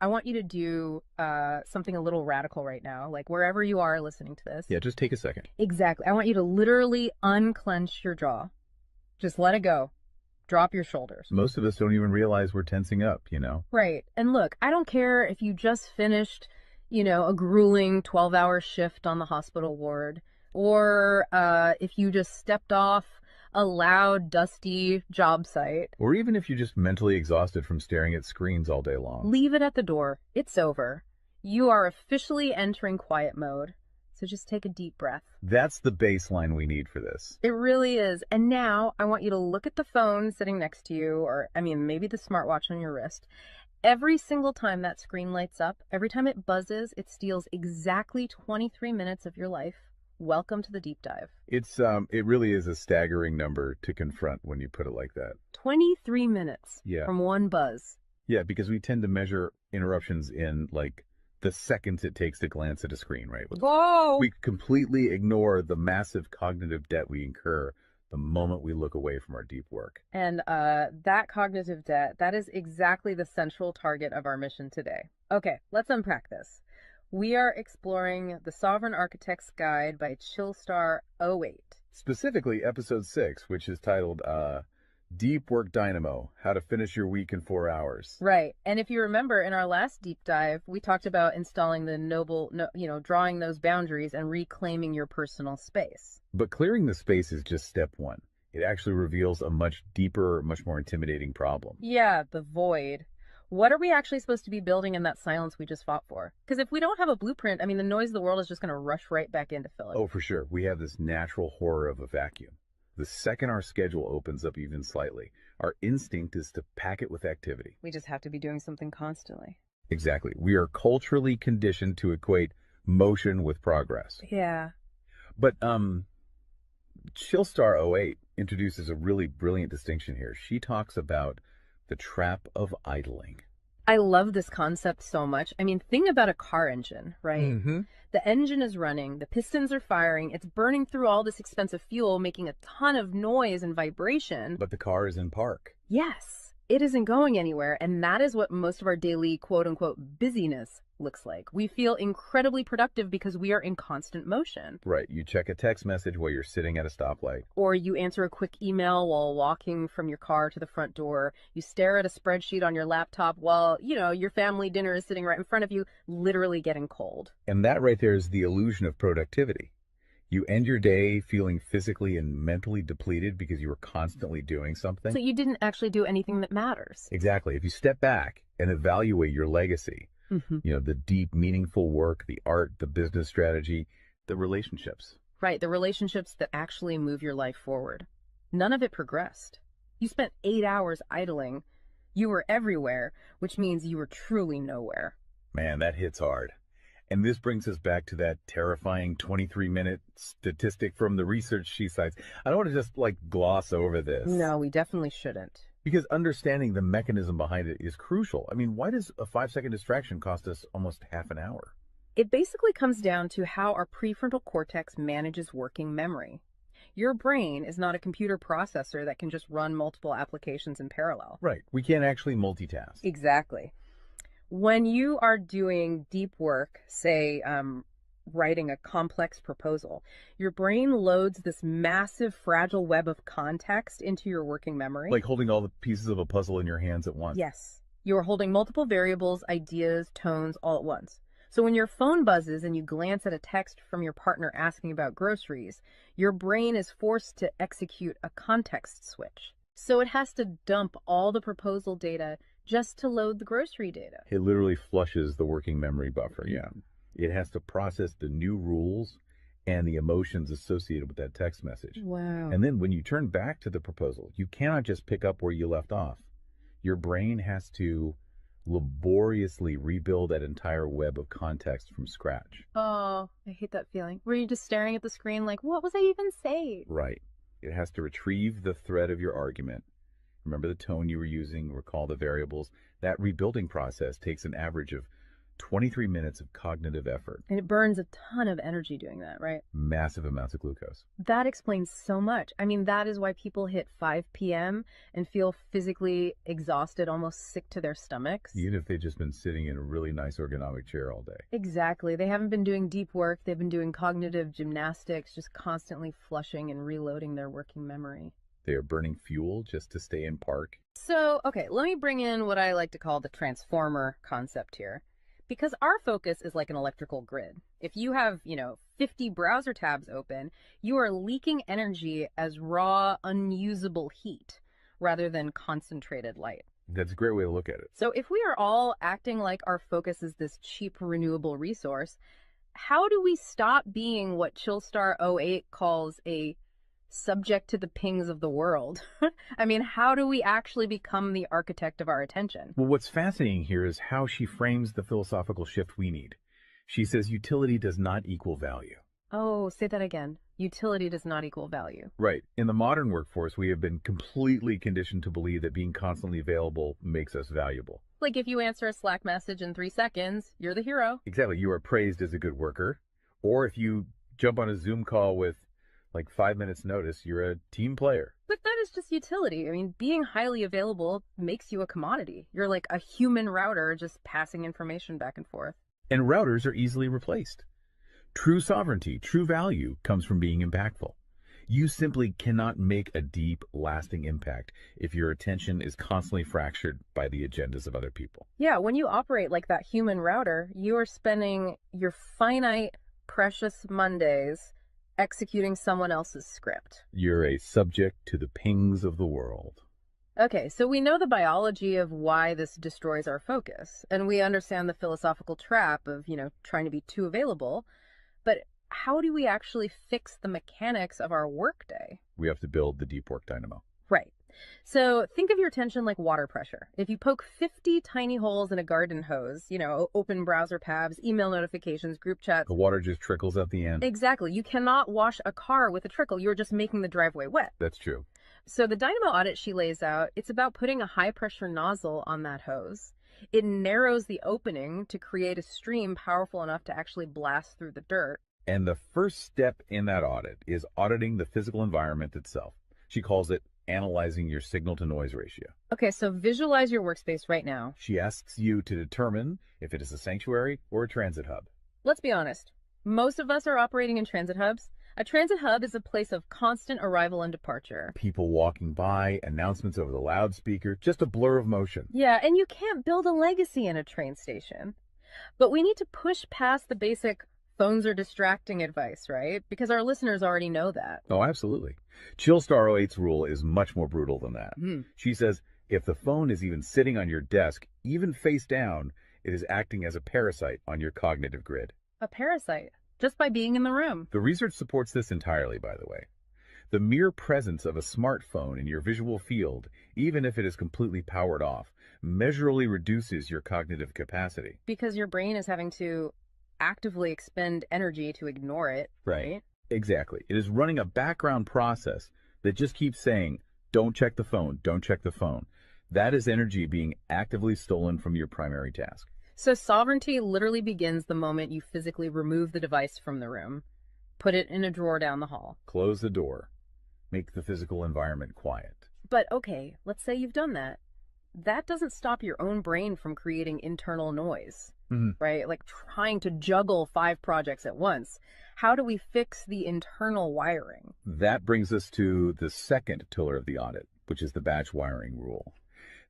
I want you to do something a little radical right now, like wherever you are listening to this. Yeah, just take a second. Exactly. I want you to literally unclench your jaw. Just let it go. Drop your shoulders. Most of us don't even realize we're tensing up, you know? Right. And look, I don't care if you just finished, a grueling 12-hour shift on the hospital ward, or if you just stepped off a loud, dusty job site. Or even if you're just mentally exhausted from staring at screens all day long. Leave it at the door. It's over. You are officially entering quiet mode. So just take a deep breath. That's the baseline we need for this. It really is. And now I want you to look at the phone sitting next to you, or maybe the smartwatch on your wrist. Every single time that screen lights up, every time it buzzes, it steals exactly 23 minutes of your life. Welcome to the deep dive. It really is a staggering number to confront when you put it like that. 23 minutes Yeah. from one buzz. Yeah, because we tend to measure interruptions in like the seconds it takes to glance at a screen, right? Whoa! We completely ignore the massive cognitive debt we incur the moment we look away from our deep work. And that cognitive debt, that is exactly the central target of our mission today. Okay, let's unpack this. We are exploring The Sovereign Architect's Guide by Chillstar 08. Specifically, episode 6, which is titled Deep Work Dynamo, How to Finish Your Week in 4 Hours. Right. And if you remember in our last deep dive, we talked about installing the drawing those boundaries and reclaiming your personal space. But clearing the space is just step one. It actually reveals a much deeper, much more intimidating problem. Yeah, the void. What are we actually supposed to be building in that silence we just fought for? Because if we don't have a blueprint, the noise of the world is just going to rush right back in to fill it. Oh, for sure. We have this natural horror of a vacuum. The second our schedule opens up even slightly, our instinct is to pack it with activity. We just have to be doing something constantly. Exactly. We are culturally conditioned to equate motion with progress. Yeah. But Chillstar 08 introduces a really brilliant distinction here. She talks about the trap of idling. I love this concept so much. Think about a car engine, right? Mm-hmm. The engine is running, the pistons are firing, it's burning through all this expensive fuel, making a ton of noise and vibration. But the car is in park. Yes, it isn't going anywhere, and that is what most of our daily quote-unquote busyness looks like. We feel incredibly productive because we are in constant motion. Right. You check a text message while you're sitting at a stoplight. Or you answer a quick email while walking from your car to the front door. You stare at a spreadsheet on your laptop while, your family dinner is sitting right in front of you, literally getting cold. And that right there is the illusion of productivity. You end your day feeling physically and mentally depleted because you were constantly doing something. So you didn't actually do anything that matters. Exactly. If you step back and evaluate your legacy, the deep, meaningful work, the art, the business strategy, the relationships. Right, the relationships that actually move your life forward. None of it progressed. You spent 8 hours idling. You were everywhere, which means you were truly nowhere. Man, that hits hard. And this brings us back to that terrifying 23-minute statistic from the research she cites. I don't want to just gloss over this. No, we definitely shouldn't. Because understanding the mechanism behind it is crucial. Why does a 5-second distraction cost us almost half an hour? It basically comes down to how our prefrontal cortex manages working memory. Your brain is not a computer processor that can just run multiple applications in parallel. Right. We can't actually multitask. Exactly. When you are doing deep work, say writing a complex proposal, your brain loads this massive fragile web of context into your working memory. Like holding all the pieces of a puzzle in your hands at once. Yes. You are holding multiple variables, ideas, tones all at once. So when your phone buzzes and you glance at a text from your partner asking about groceries, your brain is forced to execute a context switch. So it has to dump all the proposal data just to load the grocery data. It literally flushes the working memory buffer, yeah. It has to process the new rules and the emotions associated with that text message. Wow. And then when you turn back to the proposal, you cannot just pick up where you left off. Your brain has to laboriously rebuild that entire web of context from scratch. Oh, I hate that feeling. Were you just staring at the screen like, what was I even saying? Right. It has to retrieve the thread of your argument. Remember the tone you were using, recall the variables. That rebuilding process takes an average of 23 minutes of cognitive effort. And it burns a ton of energy doing that, right? Massive amounts of glucose. That explains so much. I mean, that is why people hit 5 p.m. and feel physically exhausted, almost sick to their stomachs. Even if they've just been sitting in a really nice ergonomic chair all day. Exactly. They haven't been doing deep work. They've been doing cognitive gymnastics, just constantly flushing and reloading their working memory. They are burning fuel just to stay in park. So, okay, let me bring in what I like to call the transformer concept here. Because our focus is like an electrical grid. If you have, 50 browser tabs open, you are leaking energy as raw, unusable heat rather than concentrated light. That's a great way to look at it. So if we are all acting like our focus is this cheap renewable resource, how do we stop being what Chillstar 08 calls a subject to the pings of the world? I mean, how do we actually become the architect of our attention? Well, what's fascinating here is how she frames the philosophical shift we need. She says utility does not equal value. Oh, say that again. Utility does not equal value. Right. In the modern workforce, we have been completely conditioned to believe that being constantly available makes us valuable. Like if you answer a Slack message in 3 seconds, you're the hero. Exactly. You are praised as a good worker. Or if you jump on a Zoom call with like 5 minutes notice, you're a team player. But that is just utility. I mean, being highly available makes you a commodity. You're like a human router just passing information back and forth. And routers are easily replaced. True sovereignty, true value comes from being impactful. You simply cannot make a deep, lasting impact if your attention is constantly fractured by the agendas of other people. Yeah, when you operate like that human router, you are spending your finite, precious Mondays executing someone else's script. You're a subject to the pings of the world. Okay, so we know the biology of why this destroys our focus, and we understand the philosophical trap of, trying to be too available, but how do we actually fix the mechanics of our workday? We have to build the deep work dynamo. Right. So think of your attention like water pressure. If you poke 50 tiny holes in a garden hose, open browser tabs, email notifications, group chats. The water just trickles at the end. Exactly. You cannot wash a car with a trickle. You're just making the driveway wet. That's true. So the Dynamo Audit she lays out, it's about putting a high pressure nozzle on that hose. It narrows the opening to create a stream powerful enough to actually blast through the dirt. And the first step in that audit is auditing the physical environment itself. She calls it analyzing your signal-to-noise ratio. Okay, so visualize your workspace right now. She asks you to determine if it is a sanctuary or a transit hub. Let's be honest. Most of us are operating in transit hubs. A transit hub is a place of constant arrival and departure. People walking by, announcements over the loudspeaker, just a blur of motion. Yeah, and you can't build a legacy in a train station. But we need to push past the basic phones are distracting advice, right? Because our listeners already know that. Oh, absolutely. Chillstar 08's rule is much more brutal than that. She says if the phone is even sitting on your desk, even face down, it is acting as a parasite on your cognitive grid. A parasite, just by being in the room. The research supports this entirely, by the way. The mere presence of a smartphone in your visual field, even if it is completely powered off, measurably reduces your cognitive capacity. Because your brain is having to actively expend energy to ignore it, right? Exactly. It is running a background process that just keeps saying, don't check the phone, don't check the phone. That is energy being actively stolen from your primary task. So sovereignty literally begins the moment you physically remove the device from the room, put it in a drawer down the hall. Close the door. Make the physical environment quiet. But okay, let's say you've done that. That doesn't stop your own brain from creating internal noise, right? Like trying to juggle 5 projects at once. How do we fix the internal wiring? That brings us to the second pillar of the audit, which is the batch wiring rule.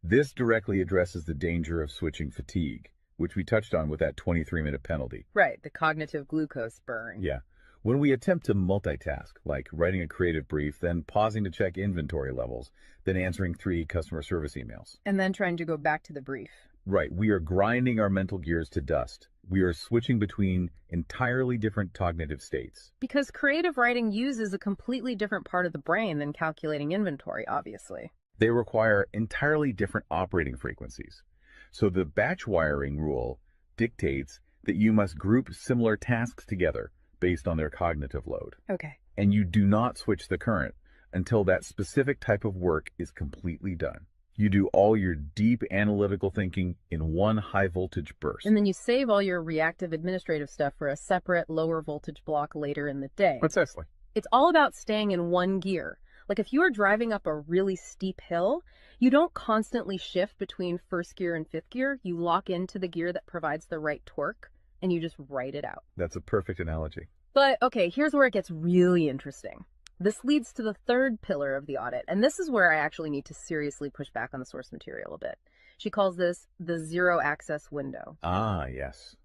This directly addresses the danger of switching fatigue, which we touched on with that 23-minute penalty. Right, the cognitive glucose burn. Yeah. When we attempt to multitask, like writing a creative brief, then pausing to check inventory levels, then answering 3 customer service emails. And then trying to go back to the brief. Right. We are grinding our mental gears to dust. We are switching between entirely different cognitive states. Because creative writing uses a completely different part of the brain than calculating inventory, obviously. They require entirely different operating frequencies. So the batch wiring rule dictates that you must group similar tasks together based on their cognitive load. Okay. And you do not switch the current until that specific type of work is completely done. You do all your deep analytical thinking in one high voltage burst. And then you save all your reactive administrative stuff for a separate lower voltage block later in the day. Precisely. It's all about staying in one gear. Like if you are driving up a really steep hill, you don't constantly shift between first gear and fifth gear. You lock into the gear that provides the right torque and you just ride it out. That's a perfect analogy. But okay, here's where it gets really interesting. This leads to the third pillar of the audit, and this is where I actually need to seriously push back on the source material a bit. She calls this the zero access window. Ah, yes.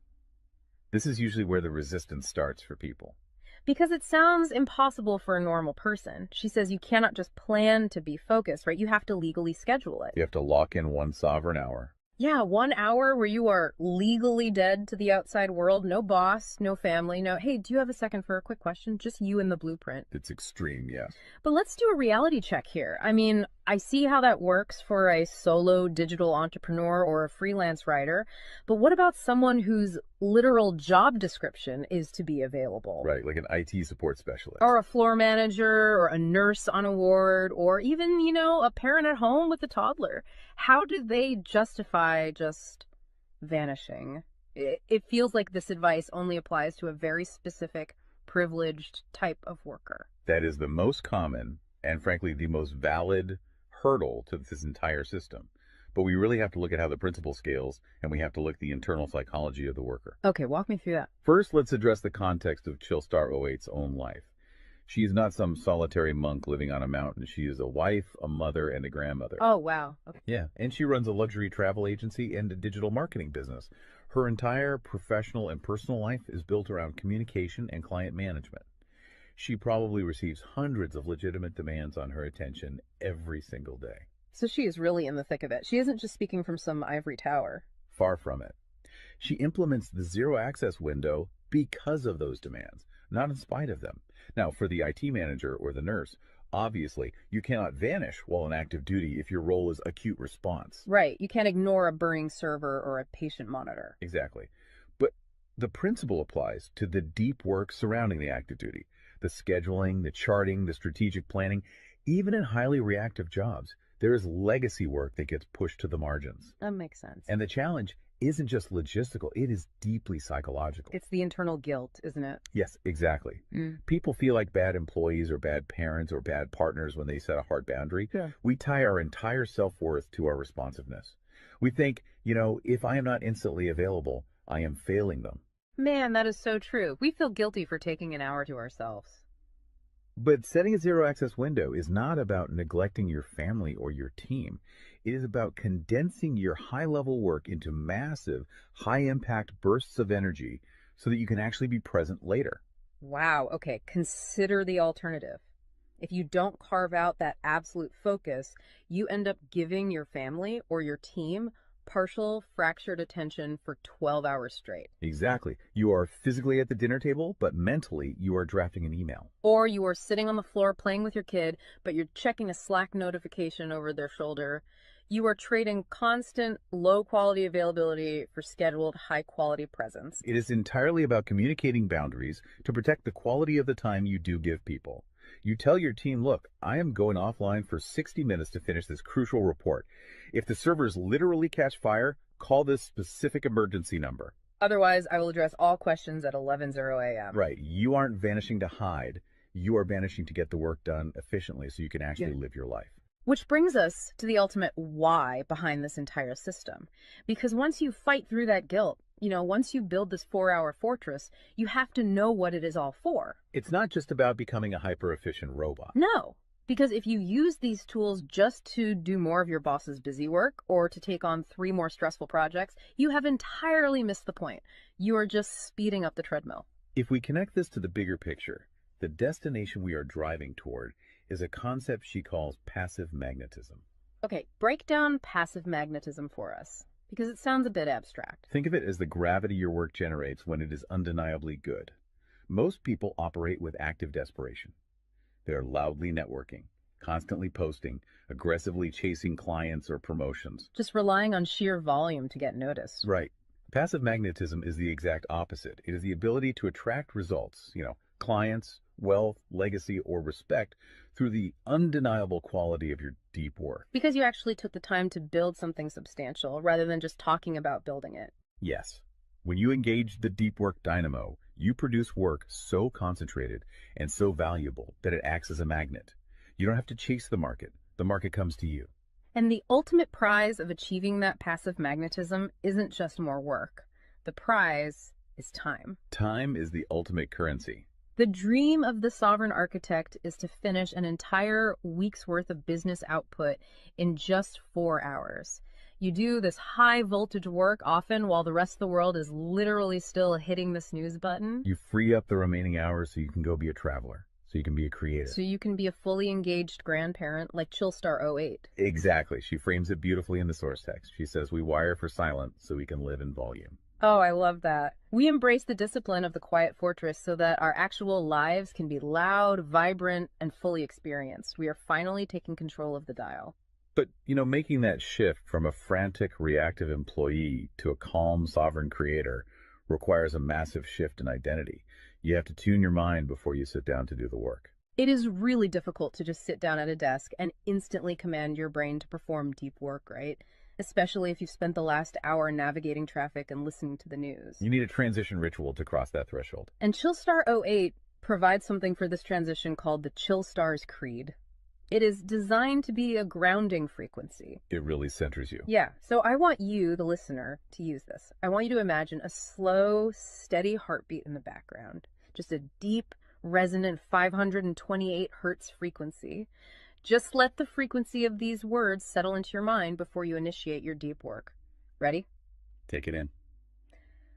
This is usually where the resistance starts for people. Because it sounds impossible for a normal person. She says you cannot just plan to be focused, right? You have to legally schedule it. You have to lock in one sovereign hour. Yeah, 1 hour where you are legally dead to the outside world. No boss, no family, no, hey, do you have a second for a quick question? Just you and the blueprint. It's extreme, yes. But let's do a reality check here. I mean, I see how that works for a solo digital entrepreneur or a freelance writer, but what about someone whose literal job description is to be available? Right, like an IT support specialist. Or a floor manager, or a nurse on a ward, or even, a parent at home with a toddler. How do they justify just vanishing? It feels like this advice only applies to a very specific, privileged type of worker. That is the most common and, frankly, the most valid hurdle to this entire system. But we really have to look at how the principle scales, and we have to look at the internal psychology of the worker. Okay, walk me through that. First, let's address the context of Chillstar '08's own life. She is not some solitary monk living on a mountain. She is a wife, a mother, and a grandmother. Oh, wow. Okay. Yeah, and she runs a luxury travel agency and a digital marketing business. Her entire professional and personal life is built around communication and client management. She probably receives hundreds of legitimate demands on her attention every single day. So she is really in the thick of it. She isn't just speaking from some ivory tower. Far from it. She implements the zero access window because of those demands, not in spite of them. Now, for the IT manager or the nurse, obviously, you cannot vanish while on active duty if your role is acute response. Right. You can't ignore a burning server or a patient monitor. Exactly. But the principle applies to the deep work surrounding the active duty, the scheduling, the charting, the strategic planning. Even in highly reactive jobs, there is legacy work that gets pushed to the margins. That makes sense. And the challenge isn't just logistical, it is deeply psychological. It's the internal guilt, isn't it? Yes, exactly. People feel like bad employees or bad parents or bad partners when they set a hard boundary. Yeah. We tie our entire self-worth to our responsiveness. We think, if I am not instantly available, I am failing them. Man, that is so true. We feel guilty for taking an hour to ourselves. But setting a zero access window is not about neglecting your family or your team. It is about condensing your high level work into massive, high impact bursts of energy so that you can actually be present later. Wow. Okay. Consider the alternative. If you don't carve out that absolute focus, you end up giving your family or your team partial fractured attention for 12 hours straight. Exactly. You are physically at the dinner table, but mentally you are drafting an email. Or you are sitting on the floor playing with your kid, but you're checking a Slack notification over their shoulder. You are trading constant low quality availability for scheduled high quality presence. It is entirely about communicating boundaries to protect the quality of the time you do give people. You tell your team, look, I am going offline for 60 minutes to finish this crucial report. If the servers literally catch fire, call this specific emergency number. Otherwise, I will address all questions at 11:00 a.m. Right. You aren't vanishing to hide. You are vanishing to get the work done efficiently so you can actually live your life. Which brings us to the ultimate why behind this entire system. Because once you fight through that guilt, once you build this 4-hour fortress, you have to know what it is all for. It's not just about becoming a hyper-efficient robot. No, because if you use these tools just to do more of your boss's busy work or to take on 3 more stressful projects, you have entirely missed the point. You are just speeding up the treadmill. If we connect this to the bigger picture, the destination we are driving toward is a concept she calls passive magnetism. Okay, break down passive magnetism for us, because it sounds a bit abstract. Think of it as the gravity your work generates when it is undeniably good. Most people operate with active desperation. They're loudly networking, constantly posting, aggressively chasing clients or promotions. Just relying on sheer volume to get noticed. Right. Passive magnetism is the exact opposite. It is the ability to attract results, clients, wealth, legacy, or respect through the undeniable quality of your deep work. Because you actually took the time to build something substantial rather than just talking about building it. Yes, when you engage the deep work dynamo, you produce work so concentrated and so valuable that it acts as a magnet. You don't have to chase the market comes to you. And the ultimate prize of achieving that passive magnetism isn't just more work. The prize is time. Time is the ultimate currency. The dream of the sovereign architect is to finish an entire week's worth of business output in just 4 hours. You do this high voltage work often while the rest of the world is literally still hitting the snooze button. You free up the remaining hours so you can go be a traveler, so you can be a creator. So you can be a fully engaged grandparent like Chillstar 08. Exactly. She frames it beautifully in the source text. She says, we wire for silent so we can live in volume. Oh, I love that. We embrace the discipline of the quiet fortress so that our actual lives can be loud, vibrant, and fully experienced. We are finally taking control of the dial. But, making that shift from a frantic, reactive employee to a calm, sovereign creator requires a massive shift in identity. You have to tune your mind before you sit down to do the work. It is really difficult to just sit down at a desk and instantly command your brain to perform deep work, right? Especially if you've spent the last hour navigating traffic and listening to the news. You need a transition ritual to cross that threshold. And Chillstar 08 provides something for this transition called the Chillstar's Creed. It is designed to be a grounding frequency. It really centers you. Yeah, so I want you, the listener, to use this. I want you to imagine a slow, steady heartbeat in the background. Just a deep, resonant 528 hertz frequency. Just let the frequency of these words settle into your mind before you initiate your deep work. Ready? Take it in.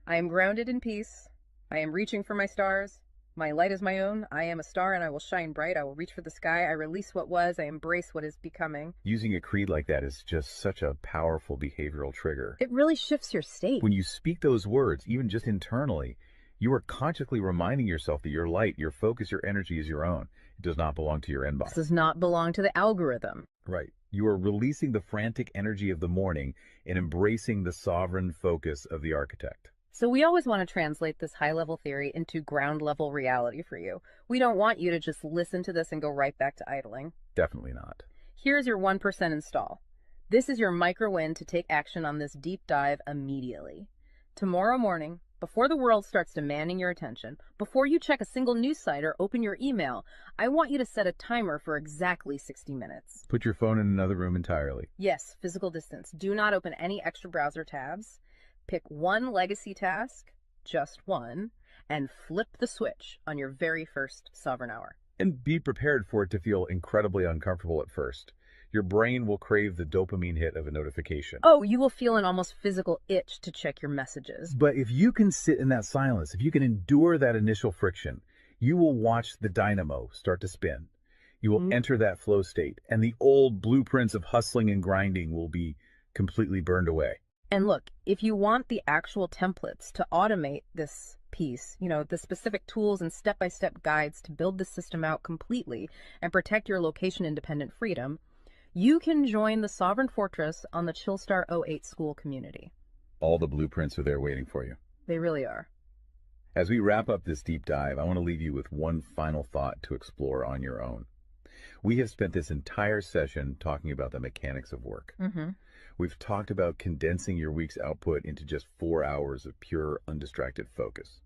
I am grounded in peace. I am reaching for my stars. My light is my own. I am a star and I will shine bright. I will reach for the sky. I release what was. I embrace what is becoming. Using a creed like that is just such a powerful behavioral trigger. It really shifts your state. When you speak those words, even just internally, you are consciously reminding yourself that your light, your focus, your energy is your own. It does not belong to your inbox. This does not belong to the algorithm. Right. You are releasing the frantic energy of the morning and embracing the sovereign focus of the architect. So we always want to translate this high-level theory into ground-level reality for you. We don't want you to just listen to this and go right back to idling. Definitely not. Here's your 1% install. This is your micro-win to take action on this deep dive immediately. Tomorrow morning, before the world starts demanding your attention, before you check a single news site or open your email, I want you to set a timer for exactly 60 minutes. Put your phone in another room entirely. Yes, physical distance. Do not open any extra browser tabs. Pick one legacy task, just one, and flip the switch on your very first sovereign hour. And be prepared for it to feel incredibly uncomfortable at first. Your brain will crave the dopamine hit of a notification. Oh, you will feel an almost physical itch to check your messages. But if you can sit in that silence, if you can endure that initial friction, you will watch the dynamo start to spin. You will enter that flow state, and the old blueprints of hustling and grinding will be completely burned away. And look, if you want the actual templates to automate this piece, the specific tools and step-by-step guides to build the system out completely and protect your location-independent freedom, you can join the Sovereign Fortress on the Chillstar 08 school community. All the blueprints are there waiting for you. They really are. As we wrap up this deep dive, I want to leave you with one final thought to explore on your own. We have spent this entire session talking about the mechanics of work. We've talked about condensing your week's output into just 4 hours of pure, undistracted focus.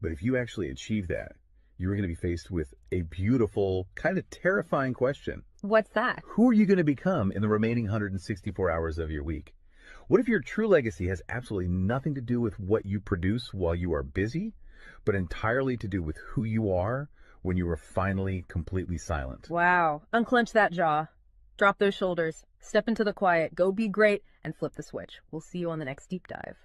But if you actually achieve that, you're going to be faced with a beautiful, kind of terrifying question. What's that? Who are you going to become in the remaining 164 hours of your week? What if your true legacy has absolutely nothing to do with what you produce while you are busy, but entirely to do with who you are when you are finally completely silent? Wow. Unclench that jaw. Drop those shoulders. Step into the quiet. Go be great and flip the switch. We'll see you on the next deep dive.